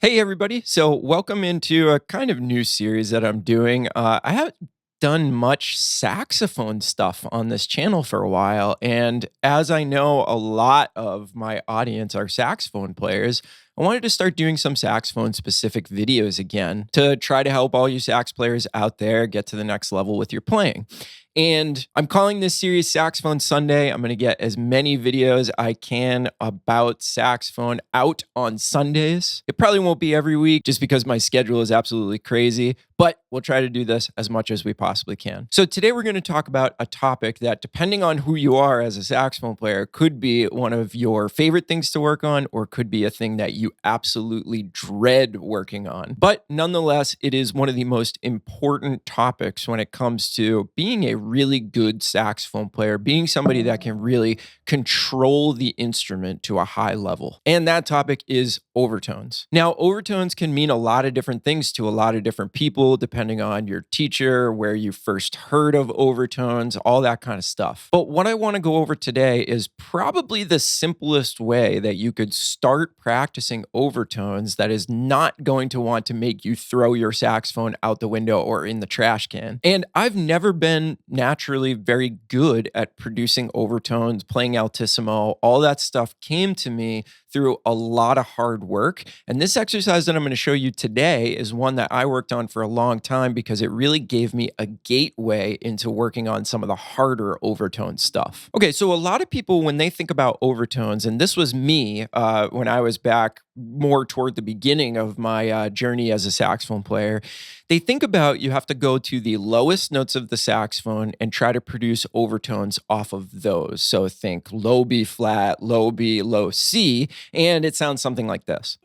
Hey, everybody. So, welcome into a kind of new series that I'm doing. I haven't done much saxophone stuff on this channel for a while. And as I know, a lot of my audience are saxophone players. I wanted to start doing some saxophone specific videos again to try to help all you sax players out there get to the next level with your playing. And I'm calling this series Saxophone Sunday. I'm going to get as many videos I can about saxophone out on Sundays. It probably won't be every week just because my schedule is absolutely crazy, but we'll try to do this as much as we possibly can. So today we're going to talk about a topic that, depending on who you are as a saxophone player, could be one of your favorite things to work on or could be a thing that you absolutely dread working on. But nonetheless, it is one of the most important topics when it comes to being a really good saxophone player, being somebody that can really control the instrument to a high level. And that topic is overtones. Now, overtones can mean a lot of different things to a lot of different people, depending on your teacher, where you first heard of overtones, all that kind of stuff. But what I want to go over today is probably the simplest way that you could start practicing overtones that is not going to want to make you throw your saxophone out the window or in the trash can. And I've never been naturally very good at producing overtones, playing altissimo. All that stuff came to me through a lot of hard work. And this exercise that I'm going to show you today is one that I worked on for a long time because it really gave me a gateway into working on some of the harder overtone stuff. Okay, so a lot of people, when they think about overtones, and this was me when I was back more toward the beginning of my journey as a saxophone player, they think about you have to go to the lowest notes of the saxophone and try to produce overtones off of those. So think low B flat, low B, low C, and it sounds something like this.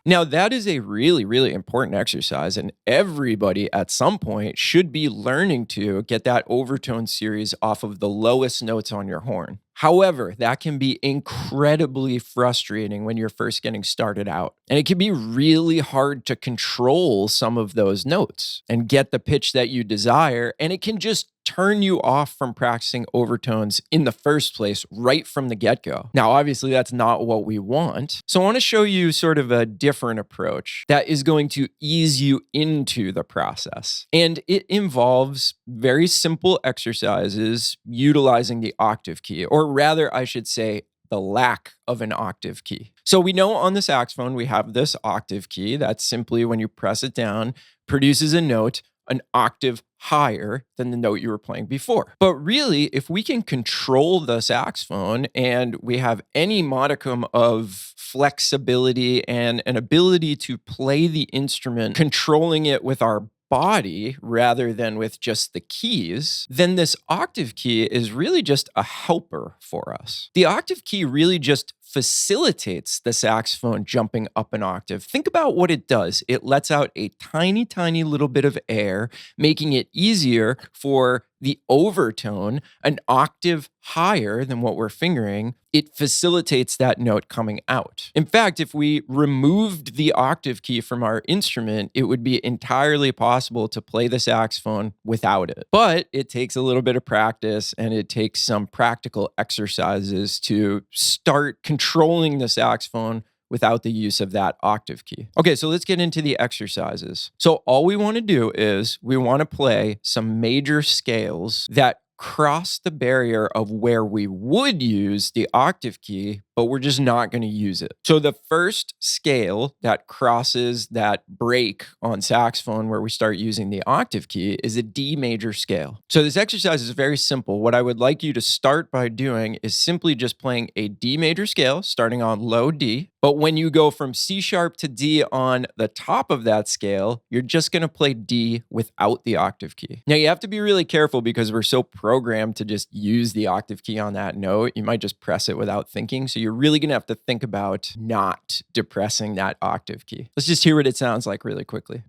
Now, that is a really, really important exercise, and everybody at some point should be learning to get that overtone series off of the lowest notes on your horn. However, that can be incredibly frustrating when you're first getting started out. And it can be really hard to control some of those notes and get the pitch that you desire. And it can just turn you off from practicing overtones in the first place right from the get-go. Now, obviously, that's not what we want. So I want to show you sort of a different approach that is going to ease you into the process. And it involves very simple exercises utilizing the octave key, or rather, I should say, the lack of an octave key. So we know on the saxophone, we have this octave key. That's simply when you press it down, produces a note an octave higher than the note you were playing before. But really, if we can control the saxophone and we have any modicum of flexibility and an ability to play the instrument, controlling it with our body rather than with just the keys, then this octave key is really just a helper for us. The octave key really just facilitates the saxophone jumping up an octave. Think about what it does. It lets out a tiny, tiny little bit of air, making it easier for the overtone, an octave higher than what we're fingering. It facilitates that note coming out. In fact, if we removed the octave key from our instrument, it would be entirely possible to play the saxophone without it. But it takes a little bit of practice and it takes some practical exercises to start controlling the saxophone without the use of that octave key. Okay, so let's get into the exercises. So all we want to do is we want to play some major scales that cross the barrier of where we would use the octave key, but we're just not going to use it. So the first scale that crosses that break on saxophone where we start using the octave key is a D major scale. So this exercise is very simple. What I would like you to start by doing is simply just playing a D major scale, starting on low D. But when you go from C sharp to D on the top of that scale, you're just going to play D without the octave key. Now you have to be really careful because we're so programmed to just use the octave key on that note. You might just press it without thinking. So you're really going to have to think about not depressing that octave key. Let's just hear what it sounds like really quickly.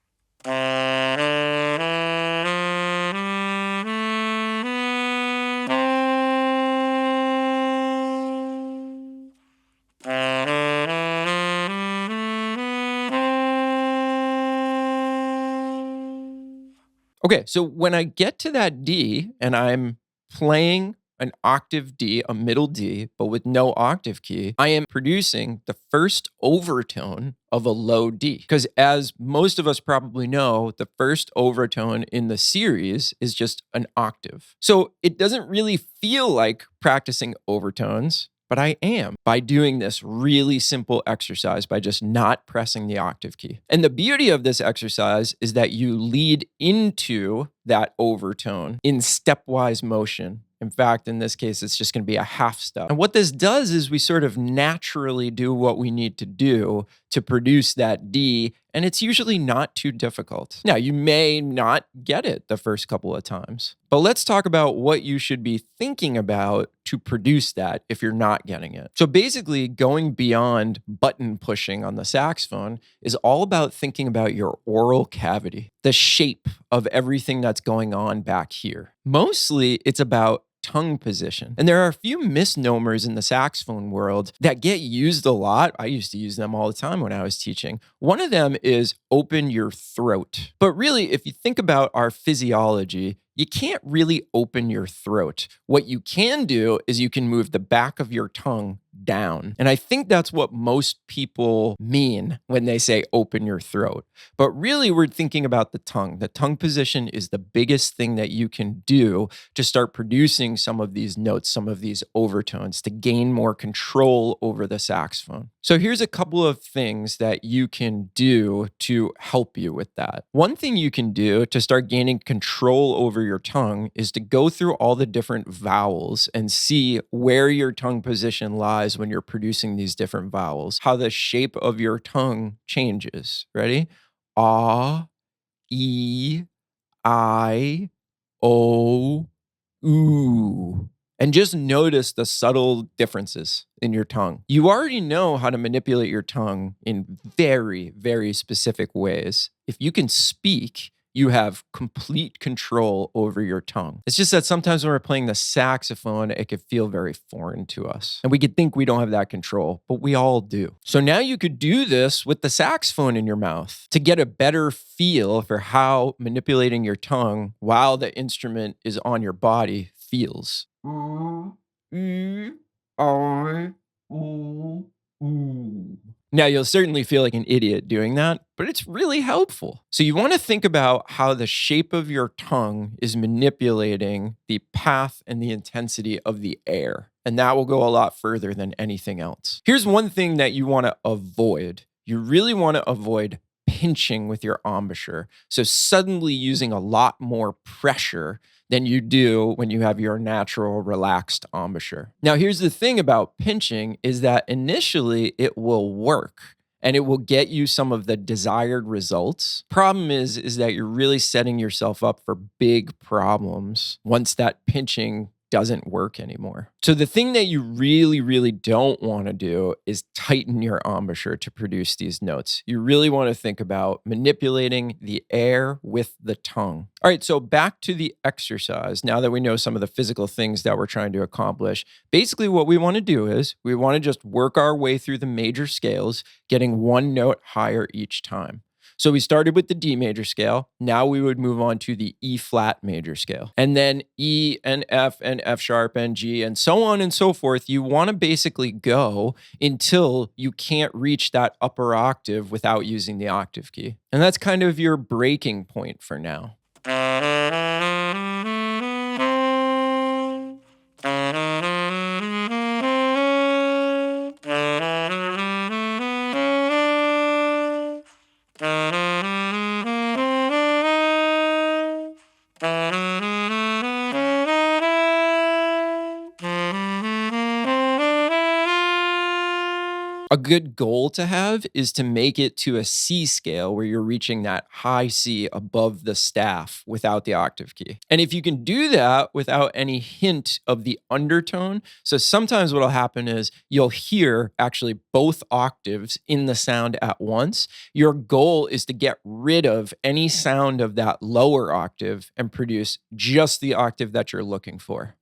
Okay, so when I get to that D and I'm playing an octave D, a middle D, but with no octave key, I am producing the first overtone of a low D. Because as most of us probably know, the first overtone in the series is just an octave. So it doesn't really feel like practicing overtones, but I am by doing this really simple exercise by just not pressing the octave key. And the beauty of this exercise is that you lead into that overtone in stepwise motion. In fact, in this case, it's just going to be a half step. And what this does is we sort of naturally do what we need to do to produce that D, and it's usually not too difficult. Now, you may not get it the first couple of times, but let's talk about what you should be thinking about to produce that if you're not getting it. So basically, going beyond button pushing on the saxophone is all about thinking about your oral cavity, the shape of everything that's going on back here. Mostly, it's about tongue position. And there are a few misnomers in the saxophone world that get used a lot. I used to use them all the time when I was teaching. One of them is open your throat. But really, if you think about our physiology, you can't really open your throat. What you can do is you can move the back of your tongue down. And I think that's what most people mean when they say open your throat. But really, we're thinking about the tongue. The tongue position is the biggest thing that you can do to start producing some of these notes, some of these overtones, to gain more control over the saxophone. So here's a couple of things that you can do to help you with that. One thing you can do to start gaining control over your tongue is to go through all the different vowels and see where your tongue position lies when you're producing these different vowels, how the shape of your tongue changes. Ready? Ah, E, I, O, ooh. And just notice the subtle differences in your tongue. You already know how to manipulate your tongue in very, very specific ways. If you can speak, you have complete control over your tongue. It's just that sometimes when we're playing the saxophone, it could feel very foreign to us. And we could think we don't have that control, but we all do. So now you could do this with the saxophone in your mouth to get a better feel for how manipulating your tongue while the instrument is on your body feels. Now, you'll certainly feel like an idiot doing that, but it's really helpful. So you want to think about how the shape of your tongue is manipulating the path and the intensity of the air. And that will go a lot further than anything else. Here's one thing that you want to avoid. You really want to avoid pinching with your embouchure. So suddenly using a lot more pressure than you do when you have your natural relaxed embouchure. Now, here's the thing about pinching is that initially it will work and it will get you some of the desired results. Problem is that you're really setting yourself up for big problems once that pinching doesn't work anymore. So the thing that you really, really don't want to do is tighten your embouchure to produce these notes. You really want to think about manipulating the air with the tongue. All right, so back to the exercise. Now that we know some of the physical things that we're trying to accomplish, basically what we want to do is we want to just work our way through the major scales, getting one note higher each time. So we started with the D major scale. Now we would move on to the E flat major scale. And then E and F sharp and G and so on and so forth. You want to basically go until you can't reach that upper octave without using the octave key. And that's kind of your breaking point for now. A good goal to have is to make it to a C scale where you're reaching that high C above the staff without the octave key. And if you can do that without any hint of the undertone, so sometimes what'll happen is you'll hear actually both octaves in the sound at once. Your goal is to get rid of any sound of that lower octave and produce just the octave that you're looking for.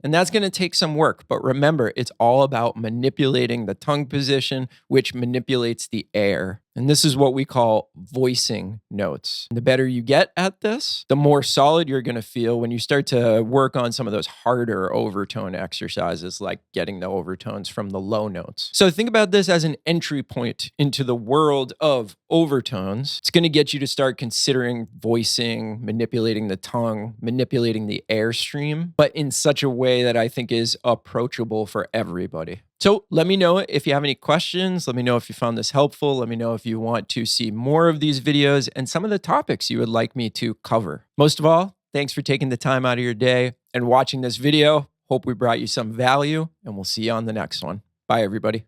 And that's going to take some work. But remember, it's all about manipulating the tongue position, which manipulates the air. And this is what we call voicing notes. The better you get at this, the more solid you're going to feel when you start to work on some of those harder overtone exercises, like getting the overtones from the low notes. So think about this as an entry point into the world of overtones. It's going to get you to start considering voicing, manipulating the tongue, manipulating the airstream, but in such a way that I think is approachable for everybody. So let me know if you have any questions. Let me know if you found this helpful. Let me know if you want to see more of these videos and some of the topics you would like me to cover. Most of all, thanks for taking the time out of your day and watching this video. Hope we brought you some value, and we'll see you on the next one. Bye, everybody.